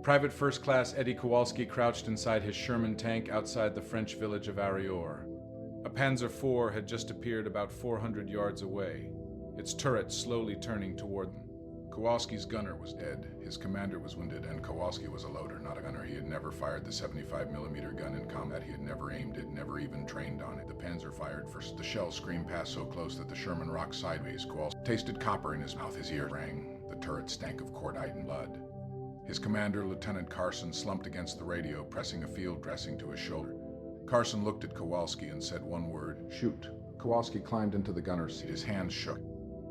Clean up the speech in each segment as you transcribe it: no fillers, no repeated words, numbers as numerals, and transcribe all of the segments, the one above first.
Private First Class Eddie Kowalski crouched inside his Sherman tank outside the French village of Arracourt. A Panzer IV had just appeared about 400 yards away, its turret slowly turning toward them. Kowalski's gunner was dead, his commander was wounded, and Kowalski was a loader, not a gunner. He had never fired the 75mm gun in combat. He had never aimed it, never even trained on it. The Panzer fired first. The shell scream passed so close that the Sherman rocked sideways. Kowalski tasted copper in his mouth. His ear rang. The turret stank of cordite and blood. His commander, Lieutenant Carson, slumped against the radio, pressing a field dressing to his shoulder. Carson looked at Kowalski and said one word, "Shoot." Kowalski climbed into the gunner's seat. His hands shook.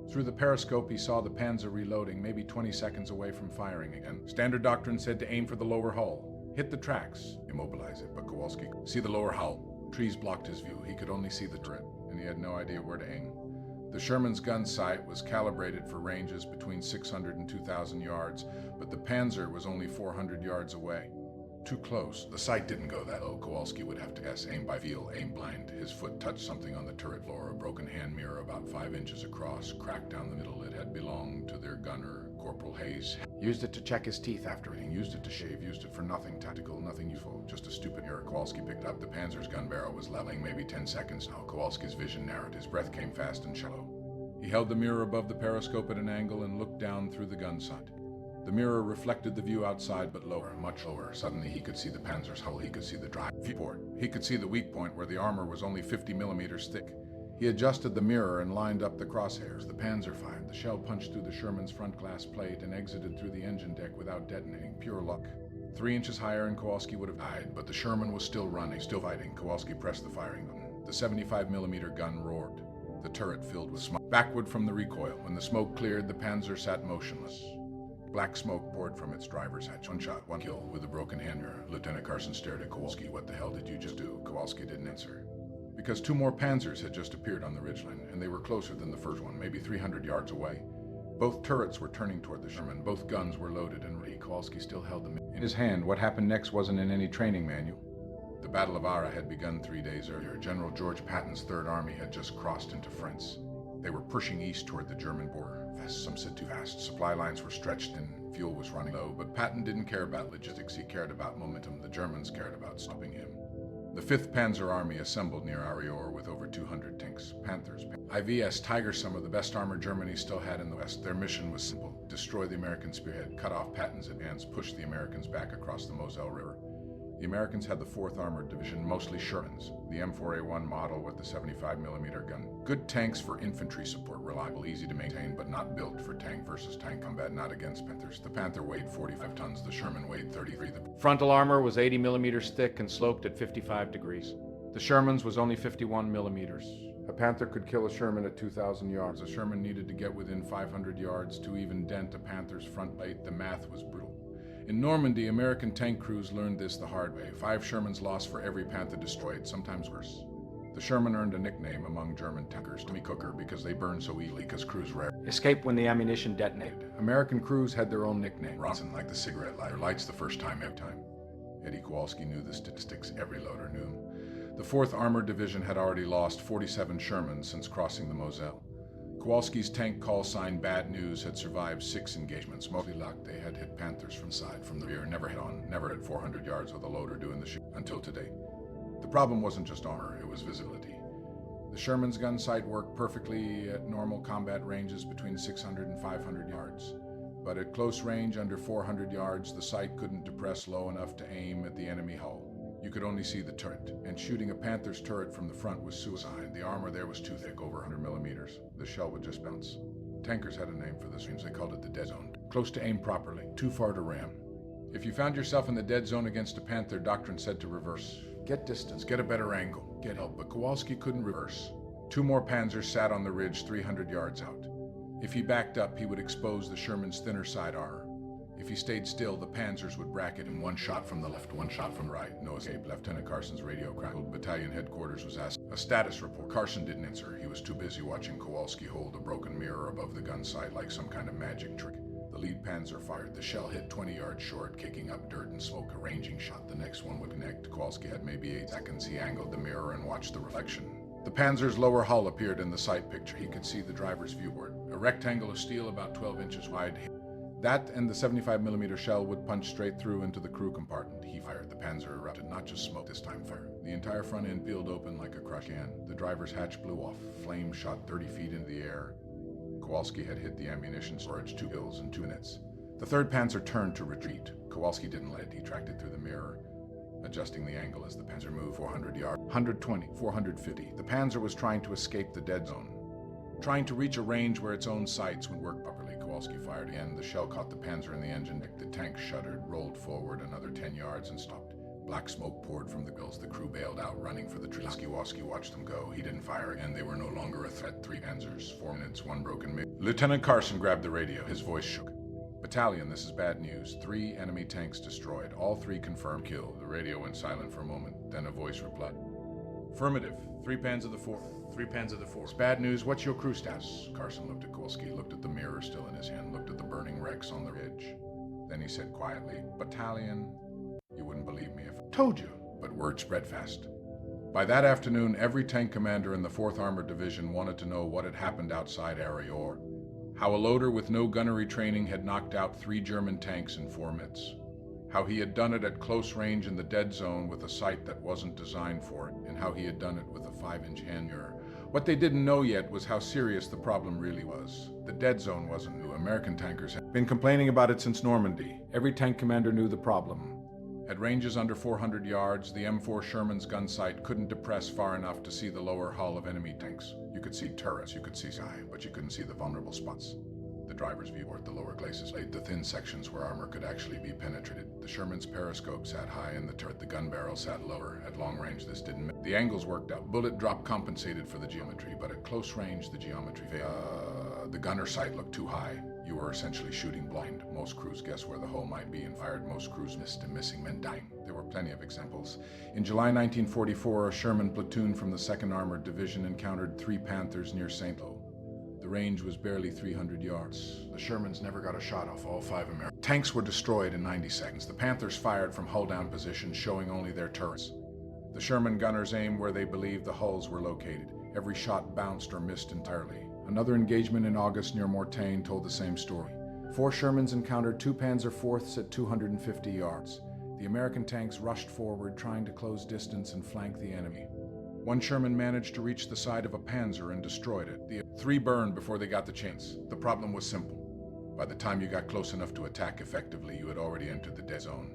Through the periscope, he saw the Panzer reloading, maybe 20 seconds away from firing again. Standard doctrine said to aim for the lower hull. Hit the tracks. Immobilize it, but Kowalski could see the lower hull. Trees blocked his view. He could only see the turret, and he had no idea where to aim. The Sherman's gun sight was calibrated for ranges between 600 and 2,000 yards, but the Panzer was only 400 yards away. Too close. The sight didn't go that low. Kowalski would have to guess. Aim by feel, aim blind. His foot touched something on the turret floor, a broken hand mirror about 5 inches across, cracked down the middle. It had belonged to their gunner, Corporal Hayes. Used it to check his teeth after eating, used it to shave, used it for nothing tactical, nothing useful, just a stupid error. Kowalski picked up. The Panzer's gun barrel was leveling, maybe 10 seconds now. Kowalski's vision narrowed. His breath came fast and shallow. He held the mirror above the periscope at an angle and looked down through the gun sight. The mirror reflected the view outside, but lower, much lower. Suddenly he could see the Panzer's hull. He could see the drive port. He could see the weak point where the armor was only 50 millimeters thick. He adjusted the mirror and lined up the crosshairs. The Panzer fired. The shell punched through the Sherman's front glass plate and exited through the engine deck without detonating. Pure luck. 3 inches higher and Kowalski would have died, but the Sherman was still running, still fighting. Kowalski pressed the firing button. The 75mm gun roared. The turret filled with smoke. Backward from the recoil. When the smoke cleared, the Panzer sat motionless. Black smoke poured from its driver's hatch. One shot, one kill, with a broken hand mirror. Lieutenant Carson stared at Kowalski. What the hell did you just do? Kowalski didn't answer. Because 2 more Panzers had just appeared on the ridgeline, and they were closer than the first one, maybe 300 yards away. Both turrets were turning toward the Sherman. Both guns were loaded and ready. Kowalski still held them in his hand. What happened next wasn't in any training manual. The Battle of Arras had begun 3 days earlier. General George Patton's Third Army had just crossed into France. They were pushing east toward the German border. Fast, some said too fast. Supply lines were stretched and fuel was running low, but Patton didn't care about logistics. He cared about momentum. The Germans cared about stopping him. The 5th Panzer Army assembled near Arracourt with over 200 tanks, Panthers, IVS Tigers, some of the best armor Germany still had in the West. Their mission was simple: destroy the American spearhead, cut off Patton's advance, push the Americans back across the Moselle River. The Americans had the 4th Armored Division, mostly Shermans, the M4A1 model with the 75mm gun. Good tanks for infantry support, reliable, easy to maintain, but not built for tank versus tank combat, not against Panthers. The Panther weighed 45 tons, the Sherman weighed 33. The frontal armor was 80 millimeters thick and sloped at 55 degrees. The Sherman's was only 51 millimeters. A Panther could kill a Sherman at 2,000 yards. A Sherman needed to get within 500 yards to even dent a Panther's front plate. The math was brutal. In Normandy, American tank crews learned this the hard way. 5 Shermans lost for every Panther destroyed, sometimes worse. The Sherman earned a nickname among German tankers, Tommy Cooker, because they burned so easily, because crews rarely escaped when the ammunition detonated. American crews had their own nickname. Ronson, like the cigarette lighter, lights the first time every time. Eddie Kowalski knew the statistics. Every loader knew them. The 4th Armored Division had already lost 47 Shermans since crossing the Moselle. Kowalski's tank call sign Bad News had survived 6 engagements. Mostly luck. They had hit Panthers from side, from the rear, never hit on, never at 400 yards with a loader doing the shoot until today. The problem wasn't just armor, it was visibility. The Sherman's gun sight worked perfectly at normal combat ranges between 600 and 500 yards. But at close range under 400 yards, the sight couldn't depress low enough to aim at the enemy hull. You could only see the turret, and shooting a Panther's turret from the front was suicide. The armor there was too thick, over 100 millimeters. The shell would just bounce. Tankers had a name for this. They called it the dead zone. Close to aim properly, too far to ram. If you found yourself in the dead zone against a Panther, doctrine said to reverse. Get distance, get a better angle, get help. But Kowalski couldn't reverse. 2 more Panzers sat on the ridge 300 yards out. If he backed up, he would expose the Sherman's thinner side armor. If he stayed still, the Panzers would bracket him. 1 shot from the left, 1 shot from the right. No escape. Lieutenant Carson's radio crackled. Battalion headquarters was asked a status report. Carson didn't answer. He was too busy watching Kowalski hold a broken mirror above the gun sight like some kind of magic trick. The lead Panzer fired. The shell hit 20 yards short, kicking up dirt and smoke. A ranging shot. The next one would connect. Kowalski had maybe 8 seconds. He angled the mirror and watched the reflection. The Panzer's lower hull appeared in the sight picture. He could see the driver's viewport. A rectangle of steel about 12 inches wide. That and the 75mm shell would punch straight through into the crew compartment. He fired. The Panzer erupted, not just smoke this time, fire. The entire front end peeled open like a crush can. The driver's hatch blew off. Flames shot 30 feet into the air. Kowalski had hit the ammunition storage 2 kills in 2 minutes. The 3rd Panzer turned to retreat. Kowalski didn't let it. He tracked it through the mirror, adjusting the angle as the Panzer moved 400 yards. 120, 450. The Panzer was trying to escape the dead zone, trying to reach a range where its own sights would work properly. Kowalski fired again. The shell caught the Panzer in the engine deck. The tank shuddered, rolled forward another 10 yards, and stopped. Black smoke poured from the gills. The crew bailed out, running for the trees. Kowalski watched them go. He didn't fire again. They were no longer a threat. 3 Panzers, 4 minutes, 1 broken MiG. Lieutenant Carson grabbed the radio. His voice shook. Battalion, this is bad news. 3 enemy tanks destroyed. All 3 confirmed kill. The radio went silent for a moment. Then a voice replied. Affirmative. 3 Panzer IV. 3 Panzer IV. It's bad news. What's your crew status? Carson looked at Kowalski, looked at the mirror still in his hand, looked at the burning wrecks on the ridge. Then he said quietly, Battalion, you wouldn't believe me if I told you. But word spread fast. By that afternoon, every tank commander in the 4th Armored Division wanted to know what had happened outside Arracourt. How a loader with no gunnery training had knocked out 3 German tanks in 4 minutes. How he had done it at close range in the dead zone with a sight that wasn't designed for it, and how he had done it with a 5-inch hand mirror. What they didn't know yet was how serious the problem really was. The dead zone wasn't new. American tankers had been complaining about it since Normandy. Every tank commander knew the problem. At ranges under 400 yards, the M4 Sherman's gun sight couldn't depress far enough to see the lower hull of enemy tanks. You could see turrets, you could see sky, but you couldn't see the vulnerable spots. The driver's view at the lower glacis laid the thin sections where armor could actually be penetrated. The Sherman's periscope sat high in the turret, the gun barrel sat lower. At long range, this didn't matter. The angles worked out. Bullet drop compensated for the geometry, but at close range, the geometry failed. The gunner sight looked too high. You were essentially shooting blind. Most crews guessed where the hole might be and fired. Most crews missed, and missing meant dying. There were plenty of examples. In July 1944, a Sherman platoon from the 2nd Armored Division encountered 3 Panthers near St. Lo. The range was barely 300 yards. The Shermans never got a shot off all 5 American tanks were destroyed in 90 seconds. The Panthers fired from hull-down positions, showing only their turrets. The Sherman gunners aimed where they believed the hulls were located. Every shot bounced or missed entirely. Another engagement in August near Mortain told the same story. 4 Shermans encountered 2 Panzer IVs at 250 yards. The American tanks rushed forward, trying to close distance and flank the enemy. 1 Sherman managed to reach the side of a Panzer and destroyed it. The 3 burned before they got the chance. The problem was simple. By the time you got close enough to attack effectively, you had already entered the dead zone.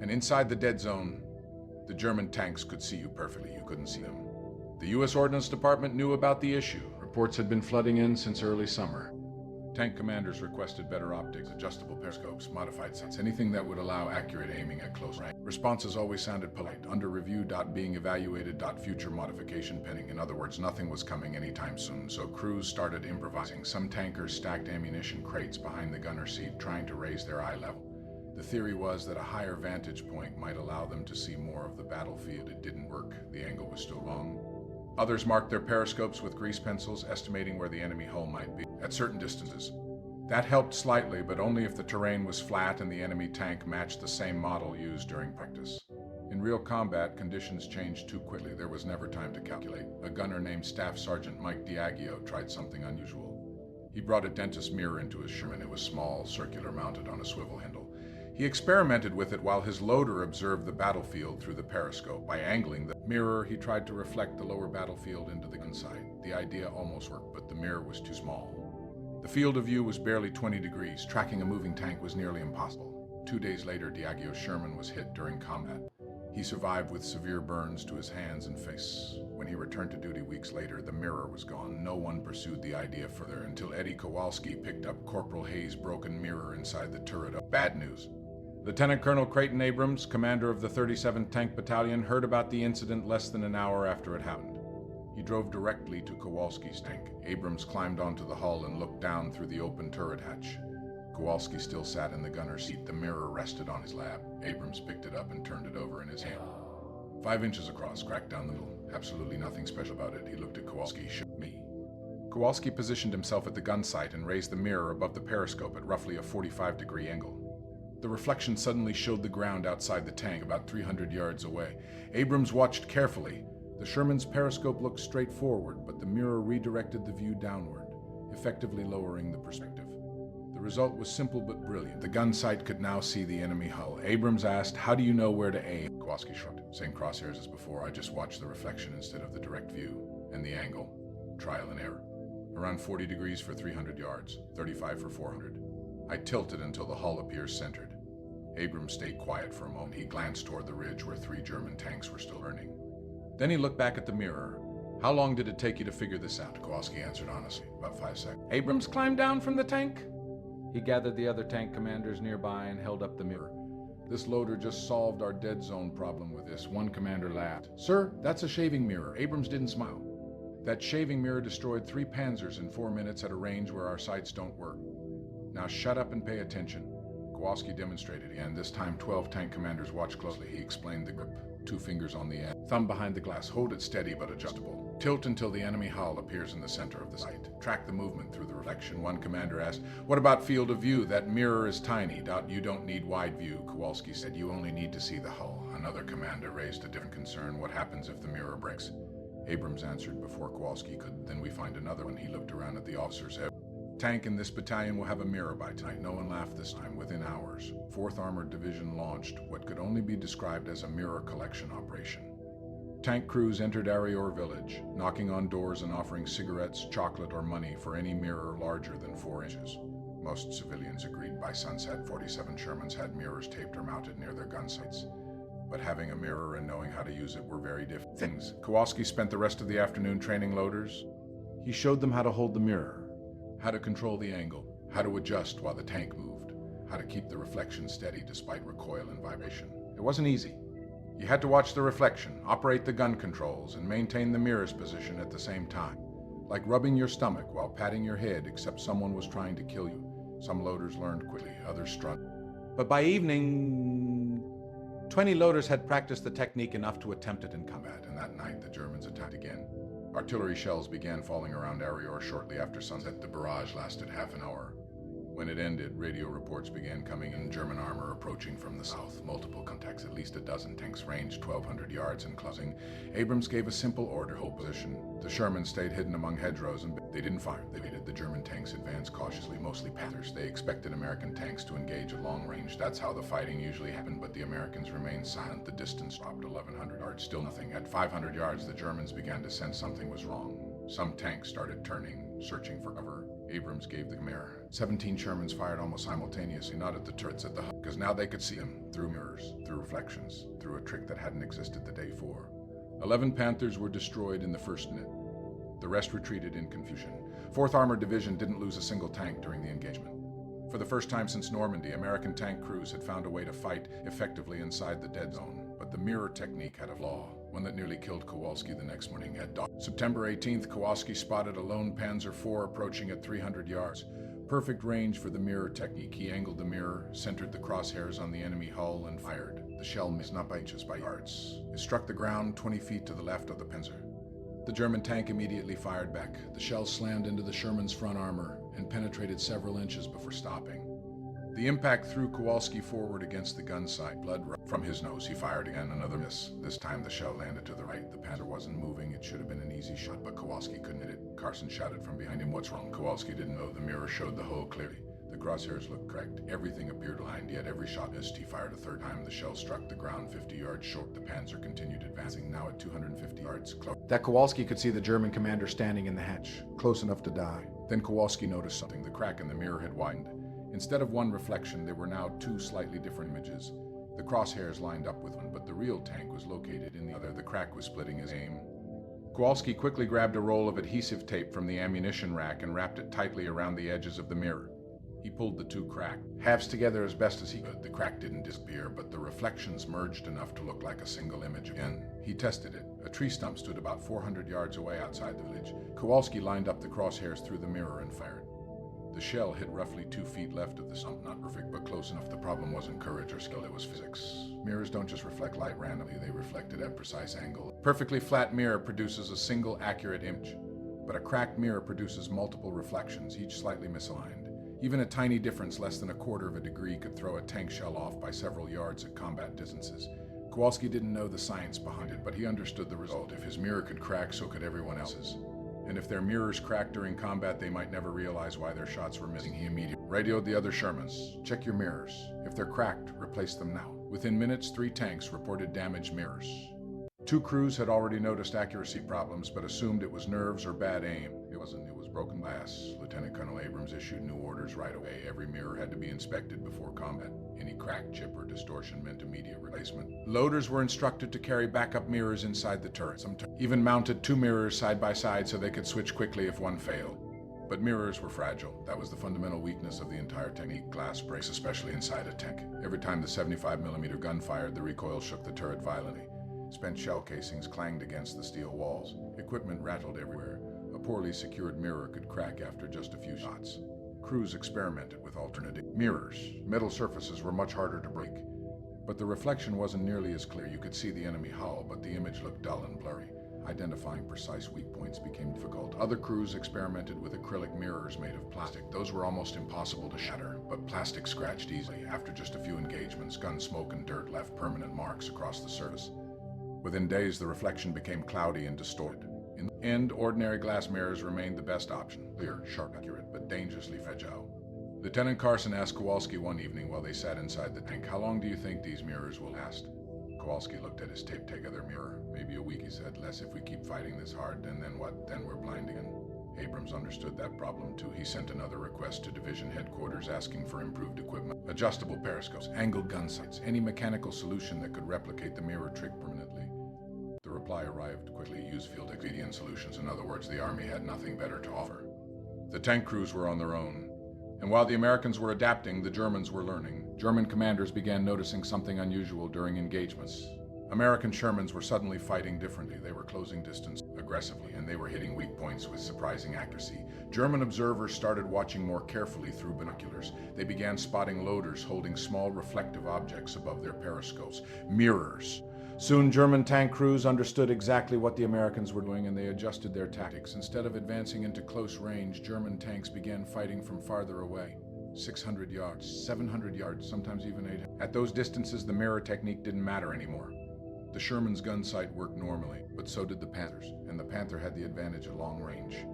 And inside the dead zone, the German tanks could see you perfectly. You couldn't see them. The U.S. Ordnance Department knew about the issue. Reports had been flooding in since early summer. Tank commanders requested better optics, adjustable periscopes, modified sights, anything that would allow accurate aiming at close range. Responses always sounded polite. Under review. Being evaluated. Future modification pending. In other words, nothing was coming anytime soon, so crews started improvising. Some tankers stacked ammunition crates behind the gunner seat, trying to raise their eye level. The theory was that a higher vantage point might allow them to see more of the battlefield. It didn't work. The angle was still wrong. Others marked their periscopes with grease pencils, estimating where the enemy hull might be at certain distances. That helped slightly, but only if the terrain was flat and the enemy tank matched the same model used during practice. In real combat, conditions changed too quickly. There was never time to calculate. A gunner named Staff Sergeant Mike Diageo tried something unusual. He brought a dentist mirror into his Sherman. It was small, circular, mounted on a swivel handle. He experimented with it while his loader observed the battlefield through the periscope. By angling the mirror, he tried to reflect the lower battlefield into the gun sight. The idea almost worked, but the mirror was too small. The field of view was barely 20 degrees. Tracking a moving tank was nearly impossible. 2 days later, Diageo's Sherman was hit during combat. He survived with severe burns to his hands and face. When he returned to duty weeks later, the mirror was gone. No one pursued the idea further until Eddie Kowalski picked up Corporal Hayes' broken mirror inside the turret. Bad news. Lieutenant Colonel Creighton Abrams, commander of the 37th Tank Battalion, heard about the incident less than an hour after it happened. He drove directly to Kowalski's tank. Abrams climbed onto the hull and looked down through the open turret hatch. Kowalski still sat in the gunner's seat. The mirror rested on his lap. Abrams picked it up and turned it over in his hand. 5 inches across, cracked down the middle. Absolutely nothing special about it. He looked at Kowalski. Me. Kowalski positioned himself at the gun sight and raised the mirror above the periscope at roughly a 45-degree angle. The reflection suddenly showed the ground outside the tank, about 300 yards away. Abrams watched carefully. The Sherman's periscope looked straight forward, but the mirror redirected the view downward, effectively lowering the perspective. The result was simple but brilliant. The gun sight could now see the enemy hull. Abrams asked, "How do you know where to aim?" Kowalski shrugged. "Same crosshairs as before. I just watched the reflection instead of the direct view. And the angle. Trial and error. Around 40 degrees for 300 yards, 35 for 400. I tilted until the hull appears centered." Abrams stayed quiet for a moment. He glanced toward the ridge where 3 German tanks were still burning. Then he looked back at the mirror. "How long did it take you to figure this out?" Kowalski answered honestly. "About 5 seconds. Abrams climbed down from the tank. He gathered the other tank commanders nearby and held up the mirror. "This loader just solved our dead zone problem with this," one commander laughed. "Sir, that's a shaving mirror." Abrams didn't smile. "That shaving mirror destroyed 3 Panzers in 4 minutes at a range where our sights don't work. Now shut up and pay attention." Kowalski demonstrated, and this time 12 tank commanders watched closely. He explained the grip. 2 fingers on the end. Thumb behind the glass. Hold it steady but adjustable. Tilt until the enemy hull appears in the center of the sight. Track the movement through the reflection. One commander asked, "What about field of view? That mirror is tiny." "You don't need wide view," Kowalski said. "You only need to see the hull." Another commander raised a different concern. "What happens if the mirror breaks?" Abrams answered before Kowalski could. "Then we find another one." He looked around at the officers. "Tank in this battalion will have a mirror by tonight." No one laughed this time. Within hours, 4th Armored Division launched what could only be described as a mirror collection operation. Tank crews entered Arracourt village, knocking on doors and offering cigarettes, chocolate, or money for any mirror larger than 4 inches. Most civilians agreed. By sunset, 47 Shermans had mirrors taped or mounted near their gun sights. But having a mirror and knowing how to use it were very different things. Kowalski spent the rest of the afternoon training loaders. He showed them how to hold the mirror, how to control the angle, how to adjust while the tank moved, how to keep the reflection steady despite recoil and vibration. It wasn't easy. You had to watch the reflection, operate the gun controls, and maintain the mirror's position at the same time. Like rubbing your stomach while patting your head, except someone was trying to kill you. Some loaders learned quickly, others struggled. But by evening, 20 loaders had practiced the technique enough to attempt it in combat, and that night the Germans attacked again. Artillery shells began falling around Arracourt shortly after sunset. The barrage lasted half an hour. When it ended, radio reports began coming in. German armor approaching from the south. Multiple contacts, at least a dozen tanks ranged 1,200 yards and closing. Abrams gave a simple order: hold position. The Sherman stayed hidden among hedgerows and they didn't fire. They waited. The German tanks advanced cautiously, mostly Panthers. They expected American tanks to engage at long range. That's how the fighting usually happened, but the Americans remained silent. The distance dropped 1,100 yards, still nothing. At 500 yards, the Germans began to sense something was wrong. Some tanks started turning, searching for cover. Abrams gave the mirror. 17 Shermans fired almost simultaneously, not at the turrets, at the hull, because now they could see them through mirrors, through reflections, through a trick that hadn't existed the day before. 11 Panthers were destroyed in the first minute. The rest retreated in confusion. 4th Armored Division didn't lose a single tank during the engagement. For the first time since Normandy, American tank crews had found a way to fight effectively inside the dead zone, but the mirror technique had a flaw, one that nearly killed Kowalski the next morning at dawn. September 18th, Kowalski spotted a lone Panzer IV approaching at 300 yards. Perfect range for the mirror technique. He angled the mirror, centered the crosshairs on the enemy hull, and fired. The shell missed not by inches, by yards. It struck the ground 20 feet to the left of the Panzer. The German tank immediately fired back. The shell slammed into the Sherman's front armor and penetrated several inches before stopping. The impact threw Kowalski forward against the gun sight. Blood from his nose. He fired again, another miss. This time the shell landed to the right. The Panzer wasn't moving. It should have been an easy shot, but Kowalski couldn't hit it. Carson shouted from behind him, "What's wrong?" Kowalski didn't know. The mirror showed the hole clearly. The crosshairs looked correct. Everything appeared aligned, yet every shot missed. He fired a third time. The shell struck the ground 50 yards short. The Panzer continued advancing, now at 250 yards close. That Kowalski could see the German commander standing in the hatch, close enough to die. Then Kowalski noticed something. The crack in the mirror had widened. Instead of one reflection, there were now 2 slightly different images. The crosshairs lined up with one, but the real tank was located in the other. The crack was splitting his aim. Kowalski quickly grabbed a roll of adhesive tape from the ammunition rack and wrapped it tightly around the edges of the mirror. He pulled the 2 crack halves together as best as he could. The crack didn't disappear, but the reflections merged enough to look like a single image again. He tested it. A tree stump stood about 400 yards away outside the village. Kowalski lined up the crosshairs through the mirror and fired. The shell hit roughly 2 feet left of the stump. Not perfect, but close enough. The problem wasn't courage or skill, it was physics. Mirrors don't just reflect light randomly, they reflect it at a precise angle. A perfectly flat mirror produces a single accurate image, but a cracked mirror produces multiple reflections, each slightly misaligned. Even a tiny difference, less than 1/4 of a degree, could throw a tank shell off by several yards at combat distances. Kowalski didn't know the science behind it, but he understood the result. If his mirror could crack, so could everyone else's. and if their mirrors cracked during combat, they might never realize why their shots were missing. He immediately radioed the other Shermans. Check your mirrors. If they're cracked, replace them now. Within minutes, 3 tanks reported damaged mirrors. 2 crews had already noticed accuracy problems, but assumed it was nerves or bad aim. It wasn't, it was broken glass. Lieutenant Colonel Abrams issued new orders right away. Every mirror had to be inspected before combat. Any crack, chip, or distortion meant immediate replacement. Loaders were instructed to carry backup mirrors inside the turret. Some even mounted 2 mirrors side by side so they could switch quickly if one failed. But mirrors were fragile. That was the fundamental weakness of the entire technique. Glass breaks, especially inside a tank. Every time the 75mm gun fired, the recoil shook the turret violently. Spent shell casings clanged against the steel walls. Equipment rattled everywhere. A poorly secured mirror could crack after just a few shots. Crews experimented with alternative mirrors. Metal surfaces were much harder to break. But the reflection wasn't nearly as clear. You could see the enemy hull, but the image looked dull and blurry. Identifying precise weak points became difficult. Other crews experimented with acrylic mirrors made of plastic. Those were almost impossible to shatter, but plastic scratched easily. After just a few engagements, gun smoke and dirt left permanent marks across the surface. Within days, the reflection became cloudy and distorted. In the end, ordinary glass mirrors remained the best option. Clear, sharp, accurate, but dangerously fragile. Lieutenant Carson asked Kowalski one evening while they sat inside the tank, "How long do you think these mirrors will last?" Kowalski looked at his tape. "Take other mirror. Maybe a week," he said. "Less if we keep fighting this hard. And then what? Then we're blind again." Abrams understood that problem too. He sent another request to division headquarters asking for improved equipment. Adjustable periscopes, angled gun sights, any mechanical solution that could replicate the mirror trick permanently. The reply arrived quickly. Use field expedient solutions. In other words, the Army had nothing better to offer. The tank crews were on their own. And while the Americans were adapting, the Germans were learning. German commanders began noticing something unusual during engagements. American Shermans were suddenly fighting differently. They were closing distance aggressively, and they were hitting weak points with surprising accuracy. German observers started watching more carefully through binoculars. They began spotting loaders holding small reflective objects above their periscopes, mirrors. Soon, German tank crews understood exactly what the Americans were doing, and they adjusted their tactics. Instead of advancing into close range, German tanks began fighting from farther away. 600 yards, 700 yards, sometimes even 800. At those distances, the mirror technique didn't matter anymore. The Sherman's gun sight worked normally, but so did the Panthers, and the Panther had the advantage at long range.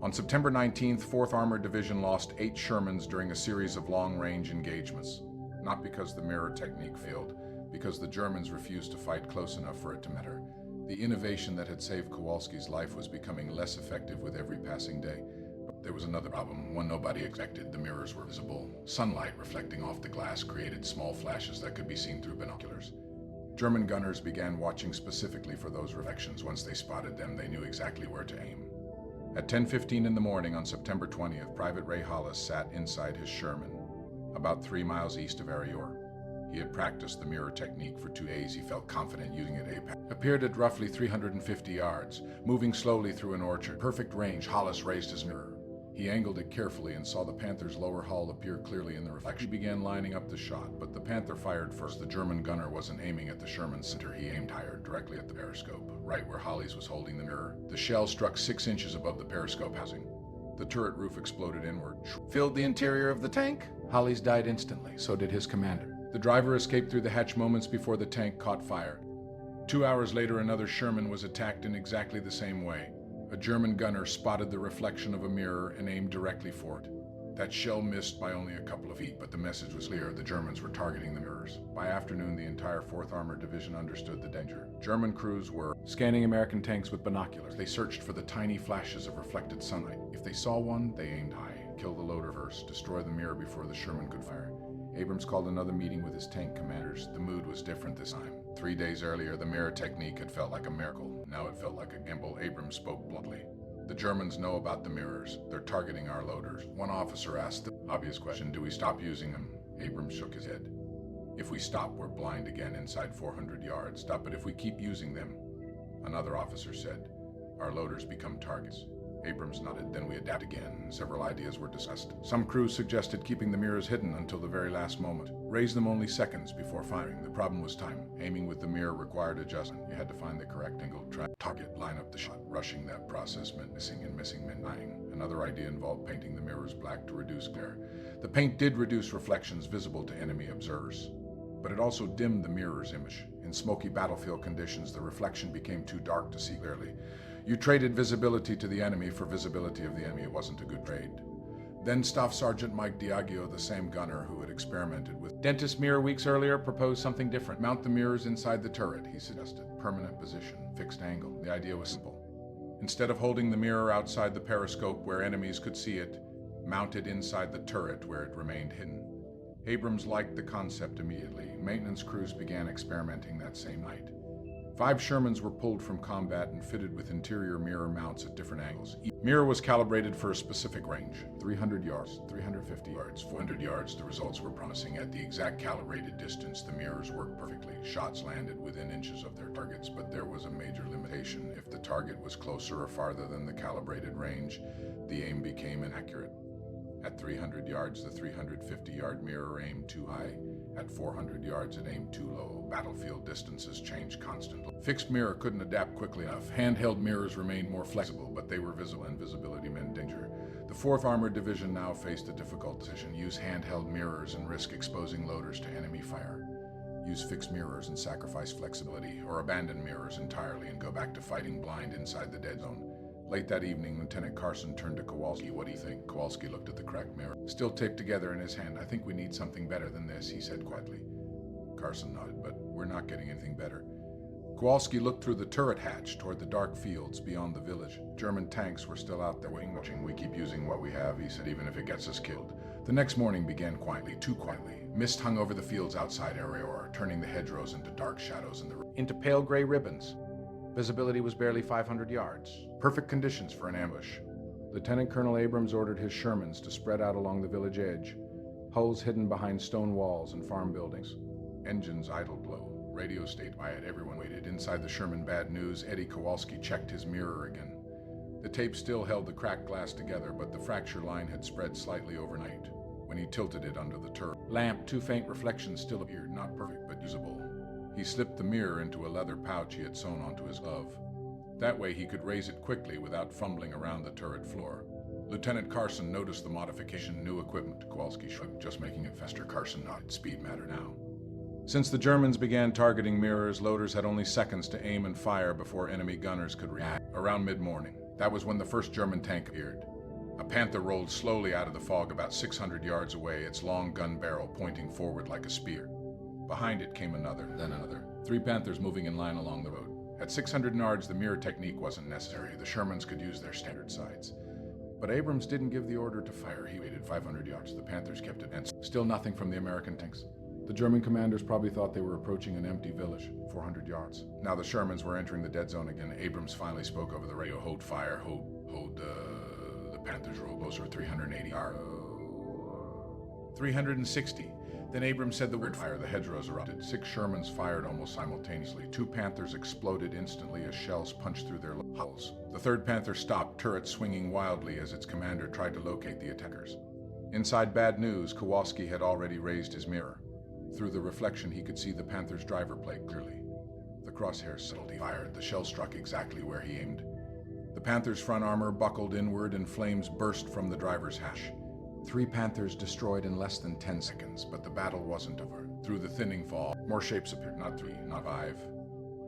On September 19th, 4th Armored Division lost 8 Shermans during a series of long-range engagements. Not because the mirror technique failed, because the Germans refused to fight close enough for it to matter. The innovation that had saved Kowalski's life was becoming less effective with every passing day. But there was another problem, one nobody expected. The mirrors were visible. Sunlight reflecting off the glass created small flashes that could be seen through binoculars. German gunners began watching specifically for those reflections. Once they spotted them, they knew exactly where to aim. At 10:15 in the morning on September 20th, Private Ray Hollis sat inside his Sherman, about 3 miles east of Arracourt. He had practiced the mirror technique for 2 days. He felt confident using it. Appeared at roughly 350 yards, moving slowly through an orchard. Perfect range, Hollis raised his mirror. He angled it carefully and saw the Panther's lower hull appear clearly in the reflection. He began lining up the shot, but the Panther fired first. The German gunner wasn't aiming at the Sherman's center. He aimed higher, directly at the periscope, right where Hollis was holding the mirror. The shell struck 6 inches above the periscope housing. The turret roof exploded inward, filled the interior of the tank. Hollis died instantly, so did his commander. The driver escaped through the hatch moments before the tank caught fire. 2 hours later, another Sherman was attacked in exactly the same way. A German gunner spotted the reflection of a mirror and aimed directly for it. That shell missed by only a couple of feet, but the message was clear. The Germans were targeting the mirrors. By afternoon, the entire 4th Armored Division understood the danger. German crews were scanning American tanks with binoculars. They searched for the tiny flashes of reflected sunlight. If they saw one, they aimed high. Kill the loader first, destroy the mirror before the Sherman could fire. Abrams called another meeting with his tank commanders. The mood was different this time. 3 days earlier, the mirror technique had felt like a miracle. Now it felt like a gamble. Abrams spoke bluntly. "The Germans know about the mirrors. They're targeting our loaders." One officer asked the obvious question, "Do we stop using them?" Abrams shook his head. "If we stop, we're blind again inside 400 yards. Stop, but if we keep using them." Another officer said, "Our loaders become targets." Abrams nodded. "Then we adapt again." Several ideas were discussed. Some crews suggested keeping the mirrors hidden until the very last moment. Raise them only seconds before firing. The problem was time. Aiming with the mirror required adjustment. You had to find the correct angle, target, line up the shot. Rushing that process meant missing, and missing meant dying. Another idea involved painting the mirrors black to reduce glare. The paint did reduce reflections visible to enemy observers, but it also dimmed the mirror's image. In smoky battlefield conditions, the reflection became too dark to see clearly. You traded visibility to the enemy for visibility of the enemy. It wasn't a good trade. Then Staff Sergeant Mike Diageo, the same gunner who had experimented with dentist mirror weeks earlier, proposed something different. Mount the mirrors inside the turret, he suggested. Permanent position, fixed angle. The idea was simple. Instead of holding the mirror outside the periscope where enemies could see it, mount it inside the turret where it remained hidden. Abrams liked the concept immediately. Maintenance crews began experimenting that same night. 5 Shermans were pulled from combat and fitted with interior mirror mounts at different angles. Each mirror was calibrated for a specific range, 300 yards, 350 yards, 400 yards. The results were promising. At the exact calibrated distance, the mirrors worked perfectly. Shots landed within inches of their targets, but there was a major limitation. If the target was closer or farther than the calibrated range, the aim became inaccurate. At 300 yards, the 350-yard mirror aimed too high. At 400 yards, it aimed too low. Battlefield distances changed constantly. Fixed mirror couldn't adapt quickly enough. Handheld mirrors remained more flexible, but they were visible, and visibility meant danger. The 4th Armored Division now faced a difficult decision. Use handheld mirrors and risk exposing loaders to enemy fire. Use fixed mirrors and sacrifice flexibility, or abandon mirrors entirely and go back to fighting blind inside the dead zone. Late that evening, Lieutenant Carson turned to Kowalski. What do you think? Kowalski looked at the cracked mirror, still taped together in his hand. I think we need something better than this, he said quietly. Carson nodded, but we're not getting anything better. Kowalski looked through the turret hatch toward the dark fields beyond the village. German tanks were still out there watching. We keep using what we have, he said, even if it gets us killed. The next morning began quietly, too quietly. Mist hung over the fields outside Arracourt, turning the hedgerows into dark shadows and into pale gray ribbons. Visibility was barely 500 yards. Perfect conditions for an ambush. Lieutenant Colonel Abrams ordered his Shermans to spread out along the village edge, hulls hidden behind stone walls and farm buildings. Engines idled low. Radio stayed quiet. Everyone waited. Inside the Sherman bad news, Eddie Kowalski checked his mirror again. The tape still held the cracked glass together, but the fracture line had spread slightly overnight. When he tilted it under the turret lamp, 2 faint reflections still appeared, not perfect but usable. He slipped the mirror into a leather pouch he had sewn onto his glove. That way he could raise it quickly without fumbling around the turret floor. Lieutenant Carson noticed the modification. New equipment. Kowalski shrugged, just making it faster. Carson nodded. Speed mattered now. Since the Germans began targeting mirrors, loaders had only seconds to aim and fire before enemy gunners could react. Around mid-morning, that was when the first German tank appeared. A Panther rolled slowly out of the fog about 600 yards away, its long gun barrel pointing forward like a spear. Behind it came another, then another. 3 Panthers moving in line along the road. At 600 yards, the mirror technique wasn't necessary. The Shermans could use their standard sights. But Abrams didn't give the order to fire. He waited 500 yards. The Panthers kept advancing. Still nothing from the American tanks. The German commanders probably thought they were approaching an empty village, 400 yards. Now the Shermans were entering the dead zone again. Abrams finally spoke over the radio. Hold fire. Hold, the Panthers rolled closer, 380 yards. 360. Then Abrams said the word fire. The hedgerows erupted. 6 Shermans fired almost simultaneously. 2 Panthers exploded instantly as shells punched through their hulls. The 3rd Panther stopped, turret swinging wildly as its commander tried to locate the attackers. Inside bad news, Kowalski had already raised his mirror. Through the reflection, he could see the Panther's driver plate clearly. The crosshairs settled. He fired. The shell struck exactly where he aimed. The Panther's front armor buckled inward and flames burst from the driver's hatch. 3 Panthers destroyed in less than 10 seconds, but the battle wasn't over. Through the thinning fog, more shapes appeared. Not 3, not 5.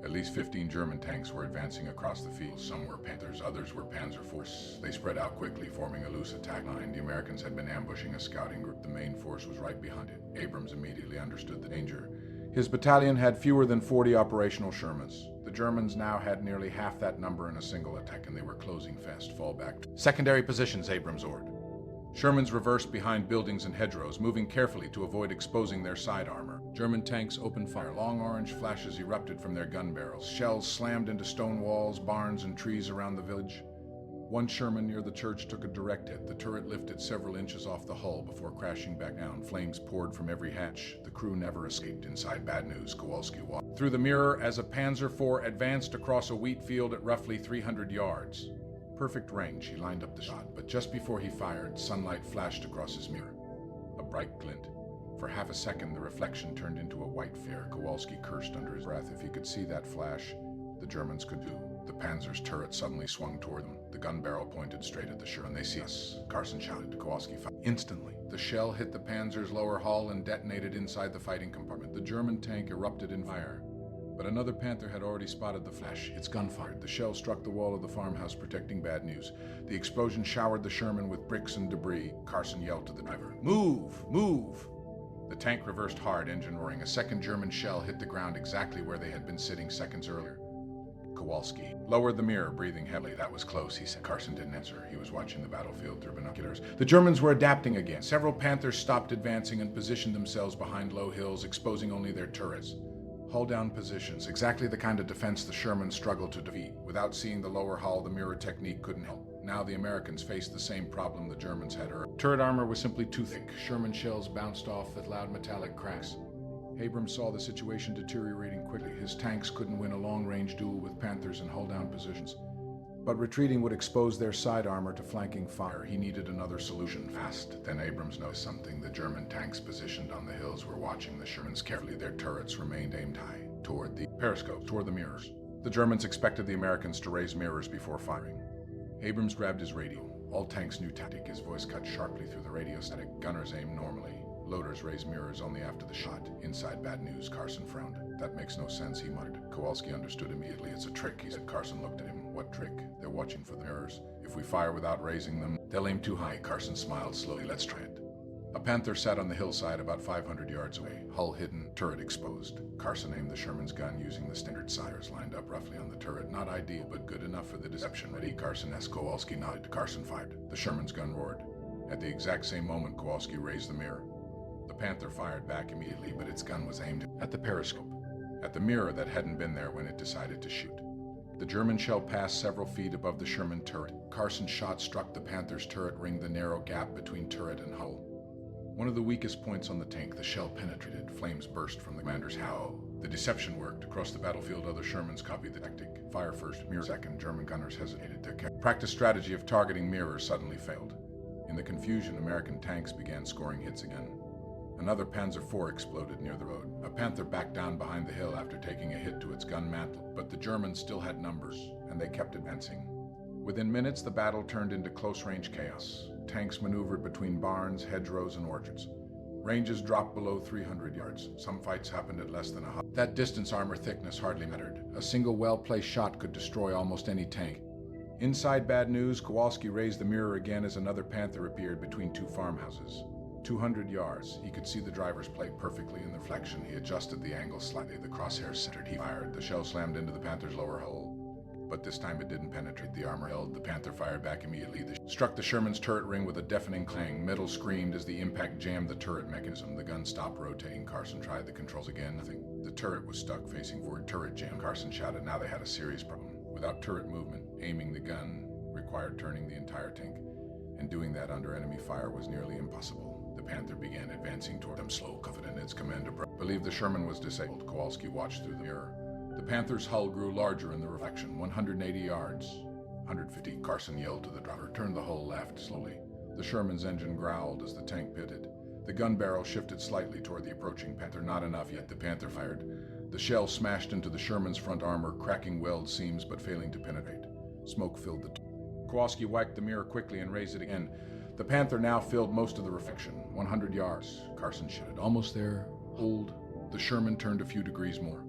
At least 15 German tanks were advancing across the field. Some were Panthers, others were Panzer IV. They spread out quickly, forming a loose attack line. The Americans had been ambushing a scouting group. The main force was right behind it. Abrams immediately understood the danger. His battalion had fewer than 40 operational Shermans. The Germans now had nearly half that number in a single attack, and they were closing fast. Fall back to secondary positions, Abrams ordered. Shermans reversed behind buildings and hedgerows, moving carefully to avoid exposing their side armor. German tanks opened fire. Long orange flashes erupted from their gun barrels. Shells slammed into stone walls, barns, and trees around the village. 1 Sherman near the church took a direct hit. The turret lifted several inches off the hull before crashing back down. Flames poured from every hatch. The crew never escaped. Inside bad news, Kowalski walked through the mirror as a Panzer IV advanced across a wheat field at roughly 300 yards. Perfect range, he lined up the shot, but just before he fired, sunlight flashed across his mirror. A bright glint. For half a second, the reflection turned into a white flare. Kowalski cursed under his breath. If he could see that flash, the Germans could do. The Panzer's turret suddenly swung toward them. The gun barrel pointed straight at the Sherman. They see us, Carson shouted. Kowalski fired. Instantly, the shell hit the Panzer's lower hull and detonated inside the fighting compartment. The German tank erupted in fire. But another Panther had already spotted the flash. Its gun fired. The shell struck the wall of the farmhouse, protecting Bad News. The explosion showered the Sherman with bricks and debris. Carson yelled to the driver, "Move! Move!" The tank reversed hard, engine roaring. A second German shell hit the ground exactly where they had been sitting seconds earlier. Kowalski lowered the mirror, breathing heavily. "That was close," he said. Carson didn't answer. He was watching the battlefield through binoculars. The Germans were adapting again. Several Panthers stopped advancing and positioned themselves behind low hills, exposing only their turrets. Hull-down positions, exactly the kind of defense the Sherman struggled to defeat. Without seeing the lower hull, the mirror technique couldn't help. Now the Americans faced the same problem the Germans had earlier. Turret armor was simply too thick. Sherman shells bounced off with loud metallic cracks. Abrams saw the situation deteriorating quickly. His tanks couldn't win a long-range duel with Panthers in hull-down positions. But retreating would expose their side armor to flanking fire. He needed another solution fast. Then Abrams noticed something. The German tanks positioned on the hills were watching the Shermans carefully. Their turrets remained aimed high, toward the periscope, toward the mirrors. The Germans expected the Americans to raise mirrors before firing. Abrams grabbed his radio. All tanks knew tactic. His voice cut sharply through the radio static. Gunners aim normally. Loaders raise mirrors only after the shot. Inside Bad News, Carson frowned. "That makes no sense," he muttered. Kowalski understood immediately. "It's a trick," he said. Carson looked at him. "What trick?" "They're watching for the mirrors. If we fire without raising them, they'll aim too high." Carson smiled slowly. "Let's try it." A Panther sat on the hillside about 500 yards away, hull hidden, turret exposed. Carson aimed the Sherman's gun using the standard sights lined up roughly on the turret. Not ideal, but good enough for the deception. "Ready?" Carson asked. Kowalski nodded. Carson fired. The Sherman's gun roared. At the exact same moment, Kowalski raised the mirror. The Panther fired back immediately, but its gun was aimed at the periscope, at the mirror that hadn't been there when it decided to shoot. The German shell passed several feet above the Sherman turret. Carson's shot struck the Panther's turret ring, the narrow gap between turret and hull. One of the weakest points on the tank, the shell penetrated. Flames burst from the commander's howl. The deception worked. Across the battlefield, other Shermans copied the tactic. Fire first, mirror second. German gunners hesitated. Their practice strategy of targeting mirrors suddenly failed. In the confusion, American tanks began scoring hits again. Another Panzer IV exploded near the road. A Panther backed down behind the hill after taking a hit to its gun mantle, but the Germans still had numbers, and they kept advancing. Within minutes, the battle turned into close-range chaos. Tanks maneuvered between barns, hedgerows, and orchards. Ranges dropped below 300 yards. Some fights happened at less than 100. That distance armor thickness hardly mattered. A single well-placed shot could destroy almost any tank. Inside Bad News, Kowalski raised the mirror again as another Panther appeared between two farmhouses. 200 yards. He could see the driver's plate perfectly in the reflection. He adjusted the angle slightly. The crosshairs centered. He fired. The shell slammed into the Panther's lower hull. But this time it didn't penetrate. The armor held. The Panther fired back immediately. Struck the Sherman's turret ring with a deafening clang. Metal screamed as the impact jammed the turret mechanism. The gun stopped rotating. Carson tried the controls again. Nothing. The turret was stuck facing forward. Turret jam. Carson shouted. Now they had a serious problem. Without turret movement, aiming the gun required turning the entire tank. And doing that under enemy fire was nearly impossible. The Panther began advancing toward them, slow, confident. Its commander believed the Sherman was disabled. Kowalski watched through the mirror. The Panther's hull grew larger in the reflection. 180 yards. 150. Carson yelled to the driver. Turn the hull left, slowly. The Sherman's engine growled as the tank pitted. The gun barrel shifted slightly toward the approaching Panther. Not enough yet. The Panther fired. The shell smashed into the Sherman's front armor, cracking weld seams but failing to penetrate. Smoke filled the Kowalski wiped the mirror quickly and raised it again. The Panther now filled most of the reflection. 100 yards. Carson shouted. Almost there. Hold. The Sherman turned a few degrees more.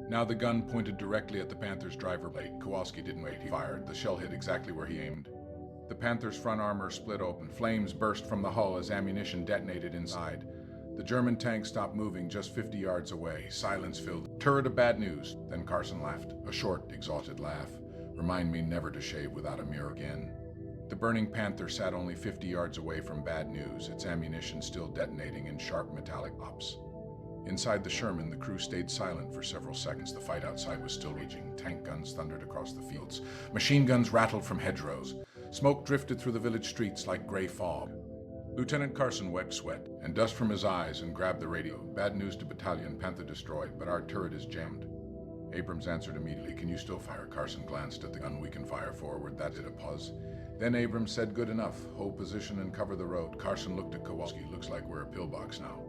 Now the gun pointed directly at the Panther's driver plate. Kowalski didn't wait. He fired. The shell hit exactly where he aimed. The Panther's front armor split open. Flames burst from the hull as ammunition detonated inside. The German tank stopped moving just 50 yards away. Silence filled the turret of Bad News. Then Carson laughed. A short, exhausted laugh. Remind me never to shave without a mirror again. The burning Panther sat only 50 yards away from Bad News, its ammunition still detonating in sharp metallic pops. Inside the Sherman, the crew stayed silent for several seconds. The fight outside was still raging. Tank guns thundered across the fields. Machine guns rattled from hedgerows. Smoke drifted through the village streets like gray fog. Lieutenant Carson wiped sweat and dust from his eyes and grabbed the radio. Bad news to battalion. Panther destroyed, but our turret is jammed. Abrams answered immediately. Can you still fire? Carson glanced at the gun. We can fire forward. That did a pause. Then Abrams said, good enough. Hold position and cover the road. Carson looked at Kowalski. Looks like we're a pillbox now.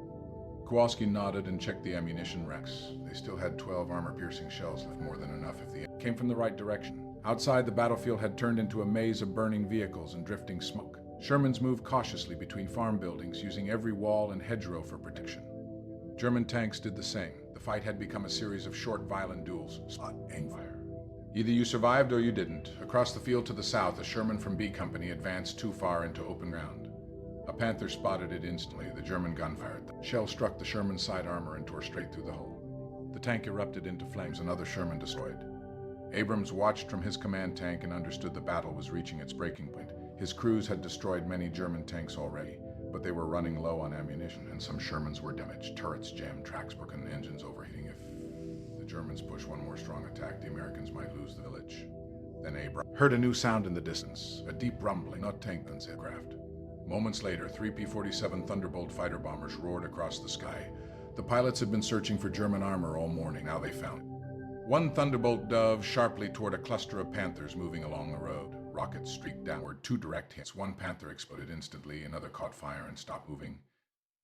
Kowalski nodded and checked the ammunition racks. They still had 12 armor-piercing shells left, more than enough if the came from the right direction. Outside, the battlefield had turned into a maze of burning vehicles and drifting smoke. Shermans moved cautiously between farm buildings, using every wall and hedgerow for protection. German tanks did the same. The fight had become a series of short, violent duels. Spot and fire. Either you survived or you didn't. Across the field to the south, a Sherman from B Company advanced too far into open ground. A Panther spotted it instantly. The German gun fired. The shell struck the Sherman's side armor and tore straight through the hull. The tank erupted into flames, another Sherman destroyed. Abrams watched from his command tank and understood the battle was reaching its breaking point. His crews had destroyed many German tanks already, but they were running low on ammunition, and some Shermans were damaged. Turrets jammed, tracks broken, engines overheating. If the Germans push one more strong attack, the Americans might lose the village. Then Abrams heard a new sound in the distance, a deep rumbling, not tank guns aircraft. Moments later, 3 P-47 Thunderbolt fighter bombers roared across the sky. The pilots had been searching for German armor all morning. Now they found it. One Thunderbolt dove sharply toward a cluster of Panthers moving along the road. Rockets streaked downward, 2 direct hits. One Panther exploded instantly, another caught fire and stopped moving.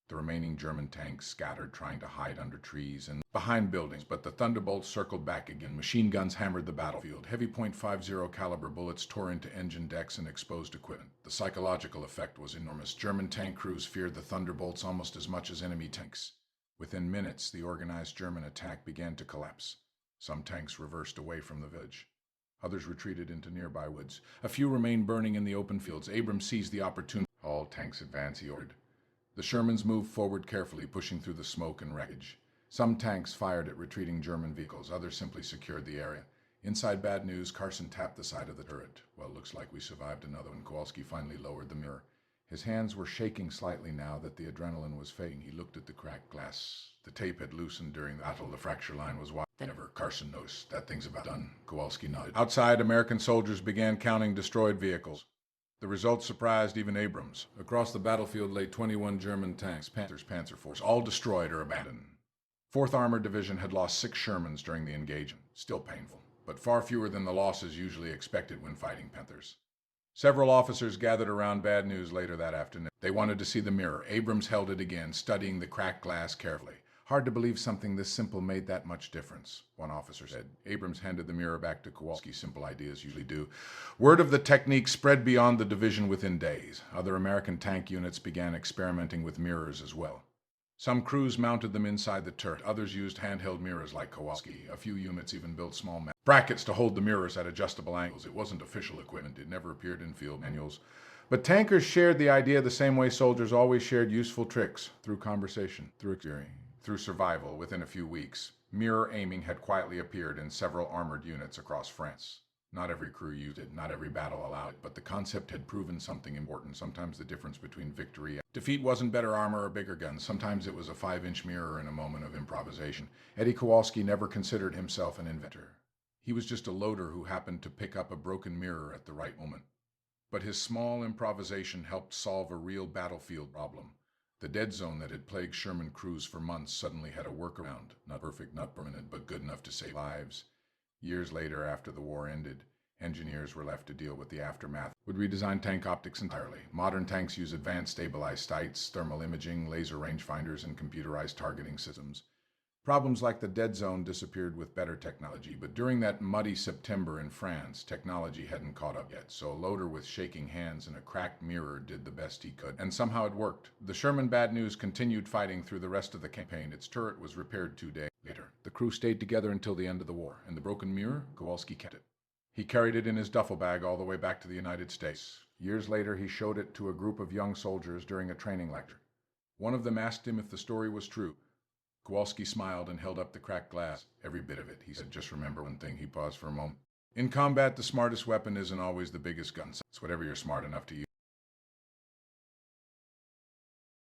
The remaining German tanks scattered, trying to hide under trees and behind buildings, but the Thunderbolts circled back again. Machine guns hammered the battlefield. Heavy .50 caliber bullets tore into engine decks and exposed equipment. The psychological effect was enormous. German tank crews feared the Thunderbolts almost as much as enemy tanks. Within minutes, the organized German attack began to collapse. Some tanks reversed away from the village. Others retreated into nearby woods. A few remained burning in the open fields. Abrams seized the opportunity. All tanks advance, he ordered. The Shermans moved forward carefully, pushing through the smoke and wreckage. Some tanks fired at retreating German vehicles. Others simply secured the area. Inside bad news, Carson tapped the side of the turret. Well, looks like we survived another one. Kowalski finally lowered the mirror. His hands were shaking slightly now that the adrenaline was fading. He looked at the cracked glass. The tape had loosened during the battle. The fracture line was wide. Never, Carson noticed. That thing's about done. Kowalski nodded. Outside, American soldiers began counting destroyed vehicles. The results surprised even Abrams. Across the battlefield lay 21 German tanks, Panthers, Panzer IV, all destroyed or abandoned. 4th Armored Division had lost 6 Shermans during the engagement. Still painful, but far fewer than the losses usually expected when fighting Panthers. Several officers gathered around bad news later that afternoon. They wanted to see the mirror. Abrams held it again, studying the cracked glass carefully. Hard to believe something this simple made that much difference, one officer said. Abrams handed the mirror back to Kowalski. Simple ideas usually do. Word of the technique spread beyond the division within days. Other American tank units began experimenting with mirrors as well. Some crews mounted them inside the turret. Others used handheld mirrors like Kowalski. A few units even built small brackets to hold the mirrors at adjustable angles. It wasn't official equipment. It never appeared in field manuals. But tankers shared the idea the same way soldiers always shared useful tricks, through conversation, through experience. Through survival. Within a few weeks, mirror aiming had quietly appeared in several armored units across France. Not every crew used it, not every battle allowed it, but the concept had proven something important. Sometimes the difference between victory and defeat wasn't better armor or bigger guns. Sometimes it was a 5-inch mirror in a moment of improvisation. Eddie Kowalski never considered himself an inventor. He was just a loader who happened to pick up a broken mirror at the right moment. But his small improvisation helped solve a real battlefield problem. The dead zone that had plagued Sherman crews for months suddenly had a workaround. Not perfect, not permanent, but good enough to save lives. Years later, after the war ended, engineers were left to deal with the aftermath. Would redesign tank optics entirely. Modern tanks use advanced stabilized sights, thermal imaging, laser rangefinders, and computerized targeting systems. Problems like the dead zone disappeared with better technology, but during that muddy September in France, technology hadn't caught up yet, so a loader with shaking hands and a cracked mirror did the best he could, and somehow it worked. The Sherman Bad News continued fighting through the rest of the campaign. Its turret was repaired 2 days later. The crew stayed together until the end of the war, and the broken mirror, Kowalski kept it. He carried it in his duffel bag all the way back to the United States. Years later, he showed it to a group of young soldiers during a training lecture. One of them asked him if the story was true. Kowalski smiled and held up the cracked glass. Every bit of it, he said. Just remember one thing. He paused for a moment. In combat, the smartest weapon isn't always the biggest gun. It's whatever you're smart enough to use.